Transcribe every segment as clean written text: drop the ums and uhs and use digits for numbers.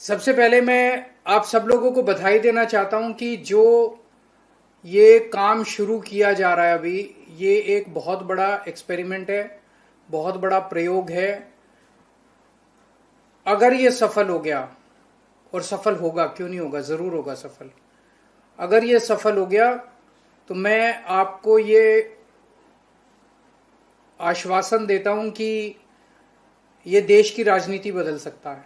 सबसे पहले मैं आप सब लोगों को बधाई देना चाहता हूं कि जो ये काम शुरू किया जा रहा है अभी, ये एक बहुत बड़ा एक्सपेरिमेंट है, बहुत बड़ा प्रयोग है। अगर ये सफल हो गया, और सफल होगा, क्यों नहीं होगा, जरूर होगा सफल। अगर ये सफल हो गया तो मैं आपको ये आश्वासन देता हूं कि ये देश की राजनीति बदल सकता है।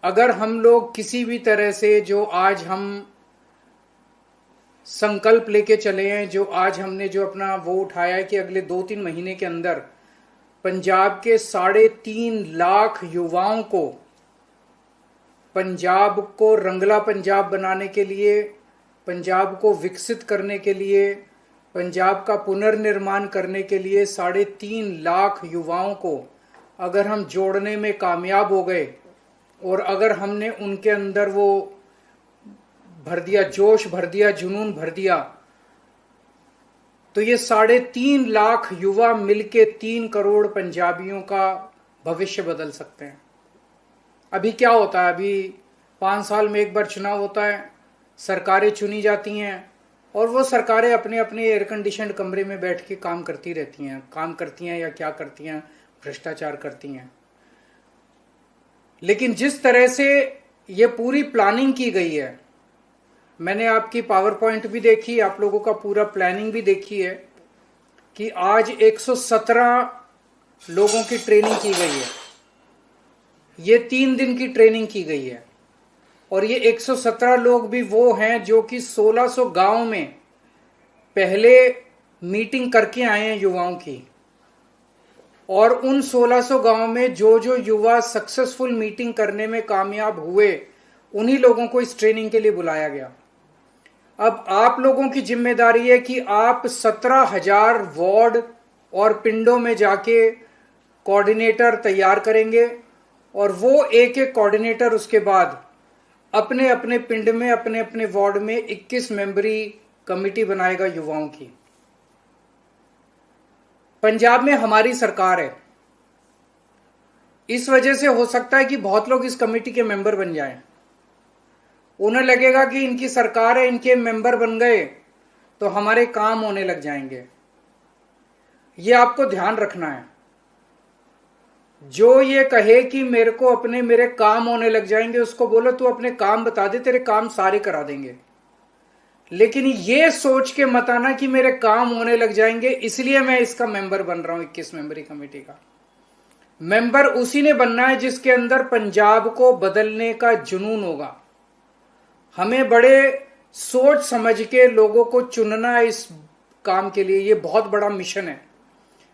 अगर हम लोग किसी भी तरह से जो आज हम संकल्प लेके चले हैं, जो आज हमने जो अपना वो उठाया है कि अगले 2-3 महीने के अंदर पंजाब के 3.5 लाख युवाओं को पंजाब को रंगला पंजाब बनाने के लिए, पंजाब को विकसित करने के लिए, पंजाब का पुनर्निर्माण करने के लिए 3.5 लाख युवाओं को अगर हम जोड़ने में कामयाब हो गए और अगर हमने उनके अंदर वो भर दिया, जोश भर दिया, जुनून भर दिया, तो ये 3.5 लाख युवा मिलके 3 करोड़ पंजाबियों का भविष्य बदल सकते हैं। अभी क्या होता है, अभी 5 साल में एक बार चुनाव होता है, सरकारें चुनी जाती हैं और वो सरकारें अपने अपने एयर कंडीशनड कमरे में बैठ के काम करती रहती हैं, काम करती हैं या क्या करती हैं, भ्रष्टाचार करती हैं। लेकिन जिस तरह से ये पूरी प्लानिंग की गई है, मैंने आपकी पावर पॉइंट भी देखी, आप लोगों का पूरा प्लानिंग भी देखी है कि आज 117 लोगों की ट्रेनिंग की गई है। ये 3 दिन की ट्रेनिंग की गई है और ये 117 लोग भी वो हैं जो कि 1600 गांव में पहले मीटिंग करके आए हैं युवाओं की, और उन 1600 गांव में जो जो युवा सक्सेसफुल मीटिंग करने में कामयाब हुए, उन्हीं लोगों को इस ट्रेनिंग के लिए बुलाया गया। अब आप लोगों की जिम्मेदारी है कि आप 17,000 वार्ड और पिंडों में जाके कोऑर्डिनेटर तैयार करेंगे और वो एक एक कोऑर्डिनेटर उसके बाद अपने अपने पिंड में, अपने अपने वार्ड में 21 मेंबरी कमेटी बनाएगा युवाओं की। पंजाब में हमारी सरकार है, इस वजह से हो सकता है कि बहुत लोग इस कमेटी के मेंबर बन जाएं। उन्हें लगेगा कि इनकी सरकार है, इनके मेंबर बन गए तो हमारे काम होने लग जाएंगे। ये आपको ध्यान रखना है। जो ये कहे कि मेरे काम होने लग जाएंगे, उसको बोलो तू अपने काम बता दे, तेरे काम सारे करा देंगे। लेकिन ये सोच के मत आना कि मेरे काम होने लग जाएंगे इसलिए मैं इसका मेंबर बन रहा हूं। 21 मेंबरी कमेटी का मेंबर उसी ने बनना है जिसके अंदर पंजाब को बदलने का जुनून होगा। हमें बड़े सोच समझ के लोगों को चुनना है इस काम के लिए। ये बहुत बड़ा मिशन है।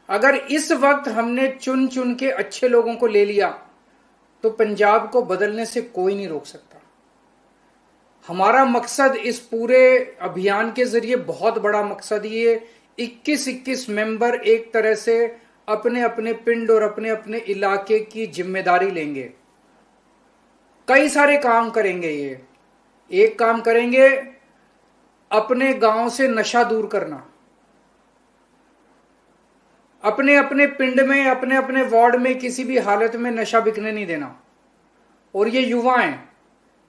अगर इस वक्त हमने चुन चुन के अच्छे लोगों को ले लिया तो पंजाब को बदलने से कोई नहीं रोक सकता। हमारा मकसद इस पूरे अभियान के जरिए बहुत बड़ा मकसद, ये 21 मेंबर एक तरह से अपने अपने पिंड और अपने अपने इलाके की जिम्मेदारी लेंगे। कई सारे काम करेंगे। ये एक काम करेंगे, अपने गांव से नशा दूर करना, अपने अपने पिंड में, अपने अपने वार्ड में किसी भी हालत में नशा बिकने नहीं देना। और ये युवा हैं,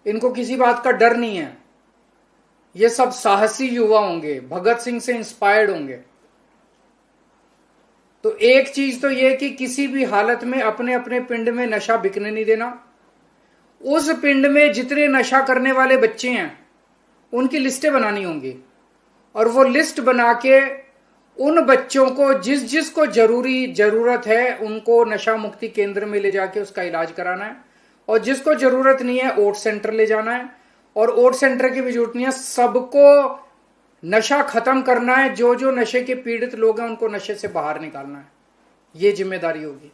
इनको किसी बात का डर नहीं है। ये सब साहसी युवा होंगे, भगत सिंह से इंस्पायर्ड होंगे। तो एक चीज तो यह कि किसी भी हालत में अपने अपने पिंड में नशा बिकने नहीं देना। उस पिंड में जितने नशा करने वाले बच्चे हैं उनकी लिस्टें बनानी होंगी और वो लिस्ट बना के उन बच्चों को जिस जिस को जरूरत है उनको नशा मुक्ति केंद्र में ले जाके उसका इलाज कराना है, और जिसको जरूरत नहीं है ओट सेंटर ले जाना है। और ओट सेंटर की भी जरूरत नहीं है, सबको नशा खत्म करना है। जो जो नशे के पीड़ित लोग हैं उनको नशे से बाहर निकालना है। ये जिम्मेदारी होगी।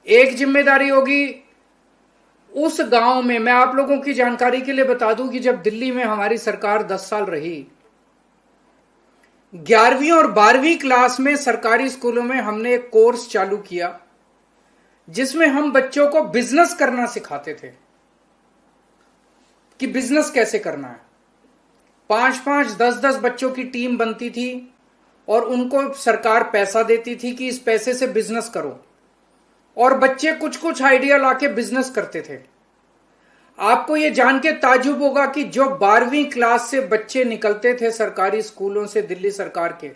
एक जिम्मेदारी होगी उस गांव में, मैं आप लोगों की जानकारी के लिए बता दूं कि जब दिल्ली में हमारी सरकार 10 साल रही, 11वीं और 12वीं क्लास में सरकारी स्कूलों में हमने एक कोर्स चालू किया जिसमें हम बच्चों को बिजनेस करना सिखाते थे कि बिजनेस कैसे करना है। 5-5, 10-10 बच्चों की टीम बनती थी और उनको सरकार पैसा देती थी कि इस पैसे से बिजनेस करो। और बच्चे कुछ कुछ आइडिया लाके बिजनेस करते थे। आपको यह जान के ताज्जुब होगा कि जो 12वीं क्लास से बच्चे निकलते थे सरकारी स्कूलों से, दिल्ली सरकार के,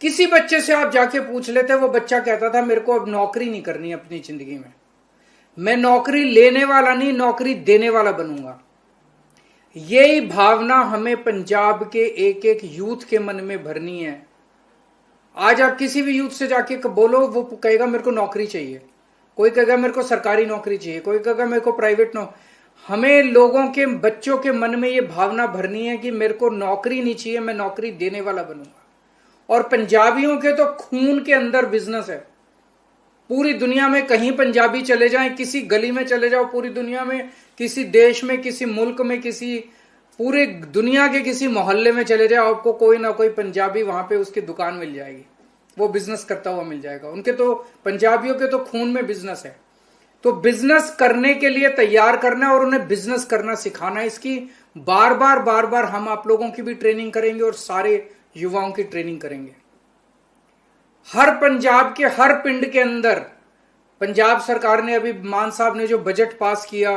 किसी बच्चे से आप जाके पूछ लेते, वो बच्चा कहता था मेरे को अब नौकरी नहीं करनी अपनी जिंदगी में, मैं नौकरी लेने वाला नहीं नौकरी देने वाला बनूंगा। यही भावना हमें पंजाब के एक एक यूथ के मन में भरनी है। आज आप किसी भी यूथ से जाके बोलो, वो कहेगा मेरे को नौकरी चाहिए, कोई कहेगा मेरे को सरकारी नौकरी चाहिए, कोई कहेगा मेरे को प्राइवेट नौकरी। हमें लोगों के, बच्चों के मन में ये भावना भरनी है कि मेरे को नौकरी नहीं चाहिए, मैं नौकरी देने वाला बनूंगा। और पंजाबियों के तो खून के अंदर बिजनेस है। पूरी दुनिया में कहीं पंजाबी चले जाएं, किसी गली में चले जाओ पूरी दुनिया में, किसी देश में, किसी मुल्क में, किसी पूरे दुनिया के किसी मोहल्ले में चले जाओ, आपको कोई ना कोई पंजाबी वहां पे उसकी दुकान मिल जाएगी, वो बिजनेस करता हुआ मिल जाएगा। उनके तो, पंजाबियों के तो खून में बिजनेस है। तो बिजनेस करने के लिए तैयार करना और उन्हें बिजनेस करना सिखाना, इसकी बार बार हम आप लोगों की भी ट्रेनिंग करेंगे और सारे युवाओं की ट्रेनिंग करेंगे। हर पंजाब के हर पिंड के अंदर, पंजाब सरकार ने अभी, मान साहब ने जो बजट पास किया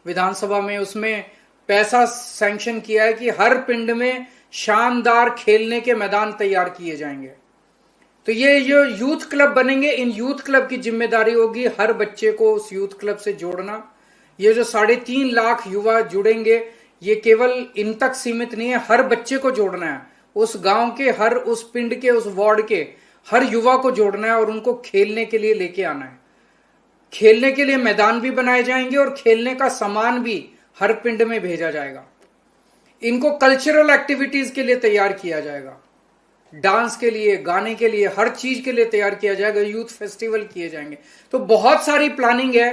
विधानसभा में, उसमें पैसा सैंक्शन किया है कि हर पिंड में शानदार खेलने के मैदान तैयार किए जाएंगे। तो ये जो यूथ क्लब बनेंगे, इन यूथ क्लब की जिम्मेदारी होगी हर बच्चे को उस यूथ क्लब से जोड़ना। ये जो 3.5 लाख युवा जुड़ेंगे, ये केवल इन तक सीमित नहीं है, हर बच्चे को जोड़ना है। उस गांव के हर, उस पिंड के, उस वार्ड के हर युवा को जोड़ना है और उनको खेलने के लिए लेके आना है। खेलने के लिए मैदान भी बनाए जाएंगे और खेलने का सामान भी हर पिंड में भेजा जाएगा। इनको कल्चरल एक्टिविटीज के लिए तैयार किया जाएगा, डांस के लिए, गाने के लिए, हर चीज के लिए तैयार किया जाएगा। यूथ फेस्टिवल किए जाएंगे। तो बहुत सारी प्लानिंग है।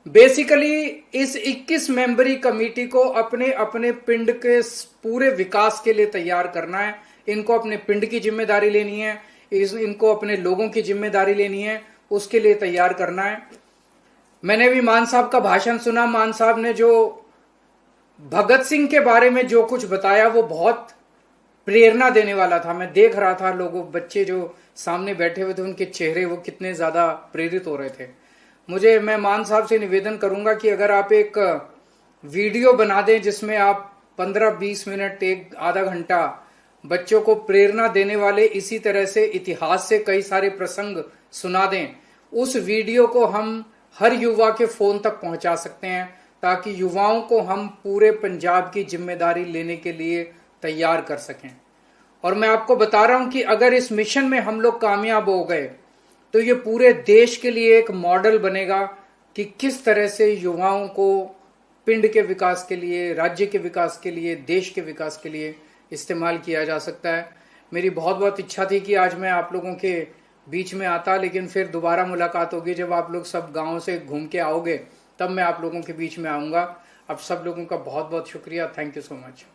बेसिकली इस 21 मेंबरी कमेटी को अपने अपने पिंड के पूरे विकास के लिए तैयार करना है। इनको अपने पिंड की जिम्मेदारी लेनी है, इनको अपने लोगों की जिम्मेदारी लेनी है, उसके लिए तैयार करना है। मैंने भी मान साहब का भाषण सुना। मान साहब ने जो भगत सिंह के बारे में जो कुछ बताया वो बहुत प्रेरणा देने वाला था। मैं देख रहा था लोगों, बच्चे जो सामने बैठे हुए थे, उनके चेहरे वो कितने ज्यादा प्रेरित हो रहे थे। मैं मान साहब से निवेदन करूंगा कि अगर आप एक वीडियो बना दें जिसमें आप 15-20 मिनट, एक आधा घंटा बच्चों को प्रेरणा देने वाले इसी तरह से इतिहास से कई सारे प्रसंग सुना दें, उस वीडियो को हम हर युवा के फोन तक पहुंचा सकते हैं, ताकि युवाओं को हम पूरे पंजाब की जिम्मेदारी लेने के लिए तैयार कर सकें। और मैं आपको बता रहा हूं कि अगर इस मिशन में हम लोग कामयाब हो गए तो ये पूरे देश के लिए एक मॉडल बनेगा कि किस तरह से युवाओं को पिंड के विकास के लिए, राज्य के विकास के लिए, देश के विकास के लिए इस्तेमाल किया जा सकता है। मेरी बहुत बहुत इच्छा थी कि आज मैं आप लोगों के बीच में आता, लेकिन फिर दोबारा मुलाकात होगी जब आप लोग सब गांव से घूम के आओगे, तब मैं आप लोगों के बीच में आऊंगा। अब सब लोगों का बहुत बहुत शुक्रिया। Thank you so much.